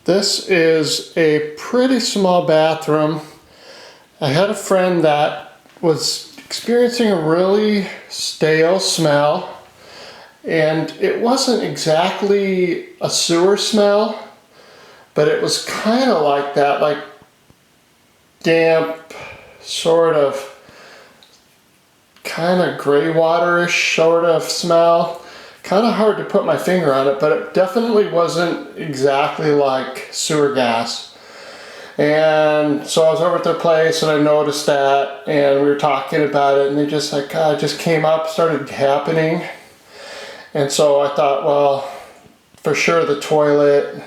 This is a pretty small bathroom. I had a friend that was experiencing a really stale smell, and it wasn't exactly a sewer smell, but it was kind of like that, like damp, sort of kind of gray waterish sort of smell. Kind of hard to put my finger on it, but it definitely wasn't exactly like sewer gas. And so I was over at their place and I noticed that, and we were talking about it, and they just like, God, it just came up, started happening. And so I thought, well, for sure the toilet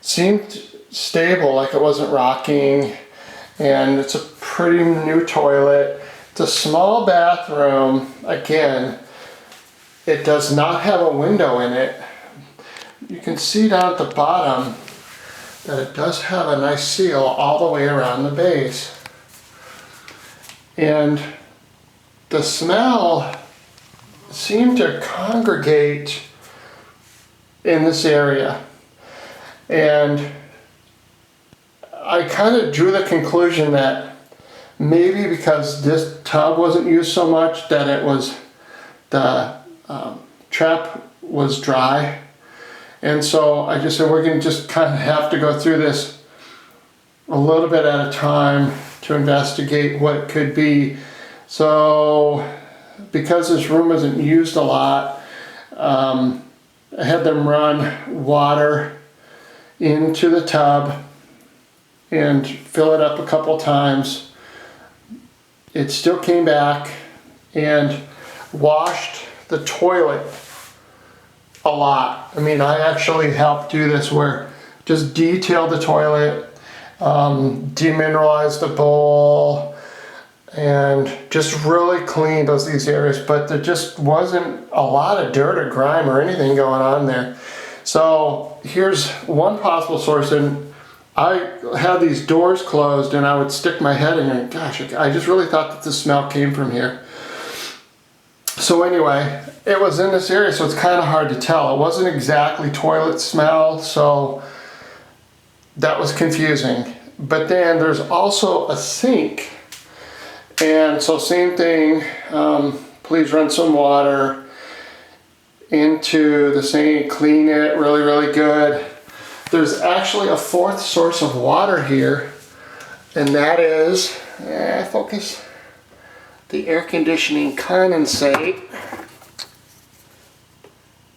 seemed stable, like it wasn't rocking, and it's a pretty new toilet. It's a small bathroom, again. It does not have a window in it. You can see down at the bottom that it does have a nice seal all the way around the base. And the smell seemed to congregate in this area. And I kind of drew the conclusion that maybe because this tub wasn't used so much, that it was the trap was dry. And so I just said, we're going to just kind of have to go through this a little bit at a time to investigate what it could be. So because this room wasn't used a lot, I had them run water into the tub and fill it up a couple times. It still came back and washed the toilet a lot. I mean, I actually helped do this where just detailed the toilet, demineralized the bowl, and just really cleaned these areas, but there just wasn't a lot of dirt or grime or anything going on there. So here's one possible source, and I had these doors closed and I would stick my head in and gosh, I just really thought that the smell came from here. So anyway, it was in this area, so it's kind of hard to tell. It wasn't exactly toilet smell, so that was confusing. But then there's also a sink. And so same thing, please run some water into the sink, clean it really, really good. There's actually a fourth source of water here, and that is, focus, the air conditioning condensate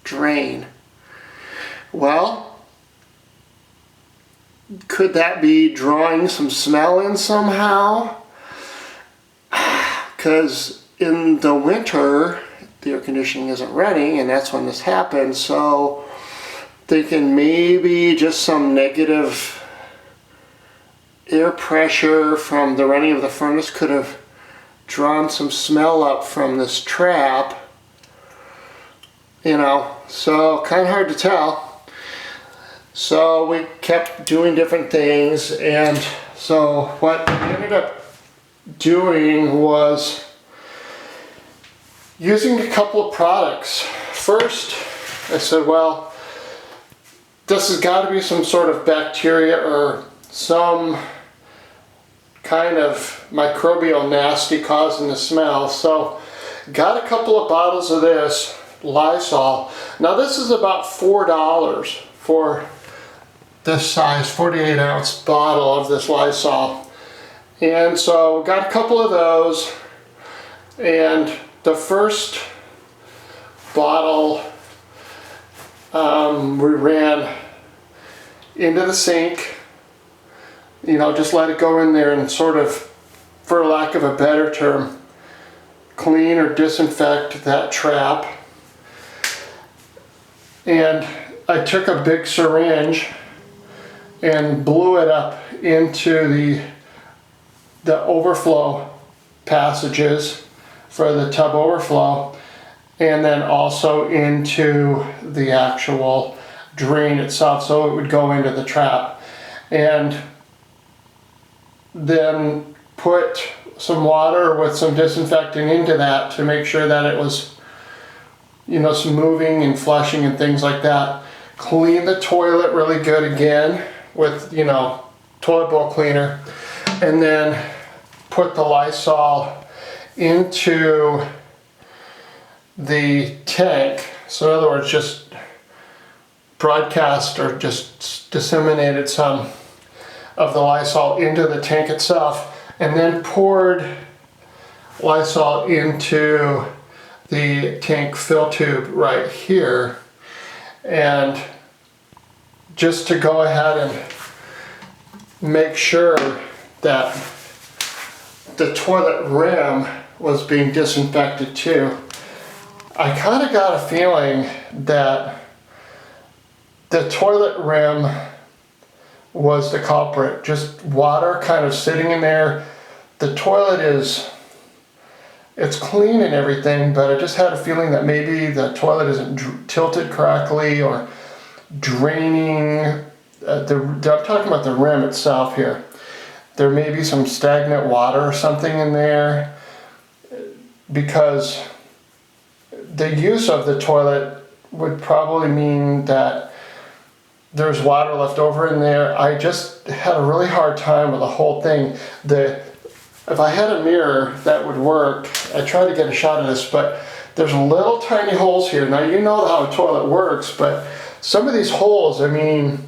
drain. Well, could that be drawing some smell in somehow? Because in the winter, the air conditioning isn't running, and that's when this happens. So thinking maybe just some negative air pressure from the running of the furnace could have drawn some smell up from this trap, you know, so kind of hard to tell. So we kept doing different things, and so what we ended up doing was using a couple of products. First, I said, well, this has got to be some sort of bacteria or some kind of microbial nasty causing the smell. So got a couple of bottles of this Lysol. Now this is about $4 for this size 48 ounce bottle of this Lysol. And so got a couple of those, and the first bottle we ran into the sink. You know, just let it go in there and sort of, for lack of a better term, clean or disinfect that trap. And I took a big syringe and blew it up into the overflow passages for the tub overflow, and then also into the actual drain itself, so it would go into the trap. And then put some water with some disinfectant into that to make sure that it was, you know, some moving and flushing and things like that. clean the toilet really good again with, toilet bowl cleaner, and then put the Lysol into the tank. So in other words, just broadcast or just disseminated some of the Lysol into the tank itself, and then poured Lysol into the tank fill tube right here. And just to go ahead and make sure that the toilet rim was being disinfected too. I kind of got a feeling that the toilet rim was the culprit. Just water kind of sitting in there. The toilet it's clean and everything, but I just had a feeling that maybe the toilet isn't tilted correctly or draining. I'm talking about the rim itself here. There may be some stagnant water or something in there, because the use of the toilet would probably mean that there's water left over in there. I just had a really hard time with the whole thing. If I had a mirror, that would work. I tried to get a shot of this, but there's little tiny holes here. Now, you know how a toilet works, but some of these holes, I mean,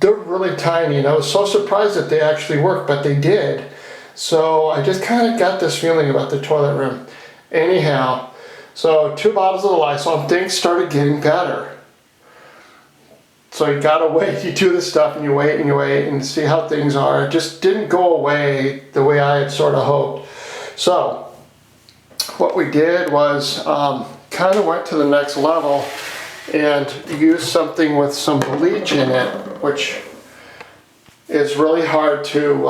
they're really tiny, and I was so surprised that they actually worked, but they did. So I just kind of got this feeling about the toilet rim. Anyhow, so 2 bottles of the Lysol, and things started getting better. So you gotta wait, you do this stuff and you wait and see how things are. It just didn't go away the way I had sort of hoped. So what we did was kind of went to the next level and used something with some bleach in it, which is really hard to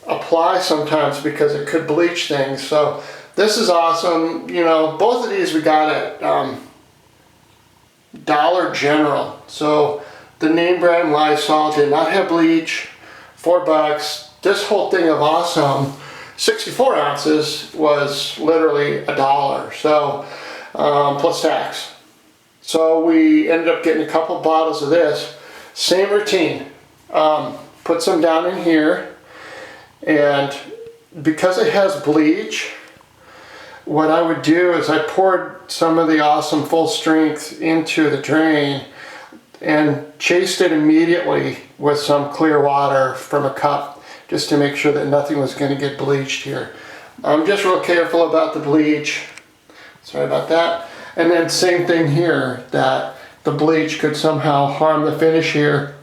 apply sometimes because it could bleach things. So this is awesome. Both of these we got at Dollar General. So the name brand Lysol did not have bleach. $4. This whole thing of awesome 64 ounces was literally $1. So plus tax. So we ended up getting a couple bottles of this. Same routine. Put some down in here, and because it has bleach, what I would do is I poured some of the awesome full strength into the drain and chased it immediately with some clear water from a cup, just to make sure that nothing was going to get bleached here. I'm just real careful about the bleach. Sorry about that. And then same thing here, that the bleach could somehow harm the finish here.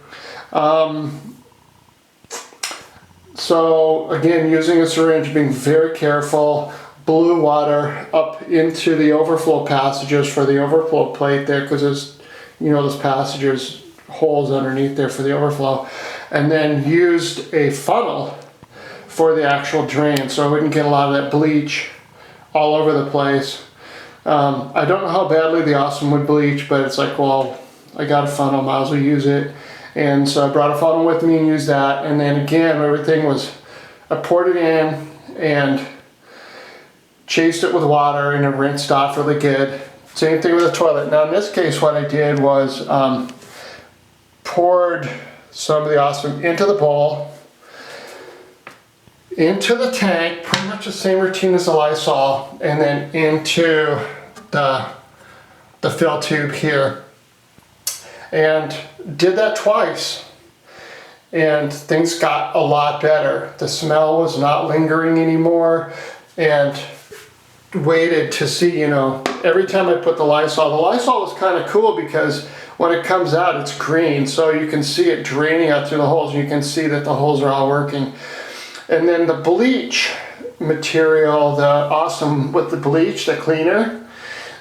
So again, using a syringe, being very careful. Blew water up into the overflow passages for the overflow plate there, because there's, those passages, holes underneath there for the overflow, and then used a funnel for the actual drain, so I wouldn't get a lot of that bleach all over the place. I don't know how badly the Awesome would bleach, but it's like, well, I got a funnel, might as well use it. And so I brought a funnel with me and used that. And then again, everything was, I poured it in and chased it with water and it rinsed off really good. Same thing with the toilet. Now in this case, what I did was poured some of the Awesome into the bowl, into the tank, pretty much the same routine as the Lysol, and then into the fill tube here. And did that twice. And things got a lot better. The smell was not lingering anymore, and waited to see, every time I put the Lysol was kind of cool because when it comes out, it's green, so you can see it draining out through the holes. You can see that the holes are all working. And then the bleach material, the Awesome with the bleach, the cleaner,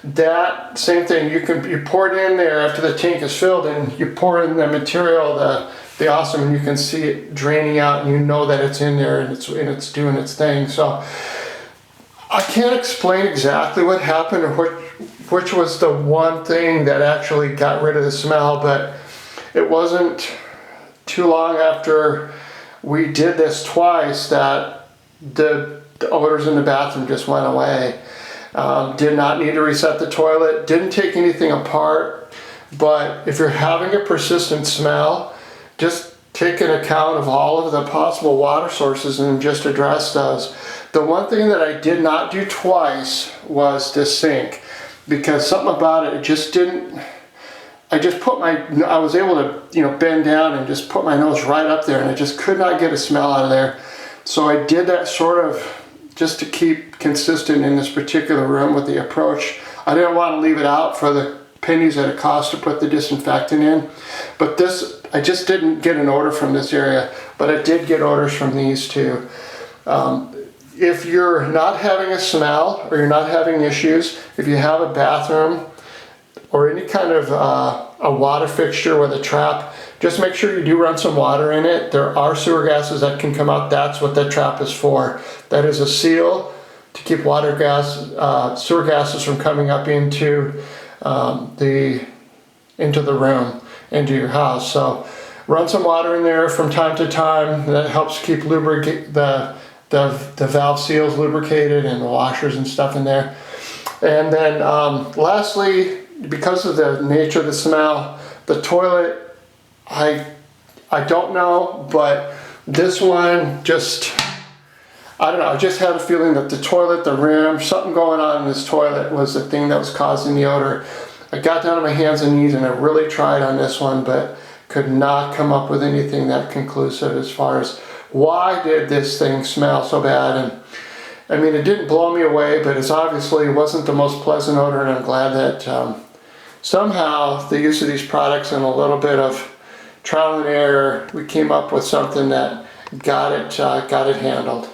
that same thing. You pour it in there after the tank is filled, and you pour in the material, the Awesome, and you can see it draining out, and you know that it's in there and it's doing its thing. So I can't explain exactly what happened or which was the one thing that actually got rid of the smell, but it wasn't too long after we did this twice that the odors in the bathroom just went away. Did not need to reset the toilet, didn't take anything apart. But if you're having a persistent smell, just take an account of all of the possible water sources and just address those. The one thing that I did not do twice was this sink, because something about it just didn't, I was able to, bend down and just put my nose right up there, and I just could not get a smell out of there. So I did that sort of just to keep consistent in this particular room with the approach. I didn't want to leave it out for the pennies that it cost to put the disinfectant in. But this, I just didn't get an odor from this area, but I did get odors from these two. If you're not having a smell or you're not having issues, if you have a bathroom or any kind of a water fixture with a trap, just make sure you do run some water in it. There are sewer gases that can come out. That's what that trap is for. That is a seal to keep sewer gases from coming up into the room, into your house. So run some water in there from time to time. That helps keep the valve seals lubricated and the washers and stuff in there. And then lastly, because of the nature of the smell, the toilet, I don't know, but this one just, I don't know, I just had a feeling that the toilet, the rim, something going on in this toilet was the thing that was causing the odor. I got down on my hands and knees and I really tried on this one, but could not come up with anything that conclusive as far as why did this thing smell so bad. And I mean, it didn't blow me away, but it obviously wasn't the most pleasant odor, and I'm glad that somehow the use of these products and a little bit of trial and error, we came up with something that got it handled.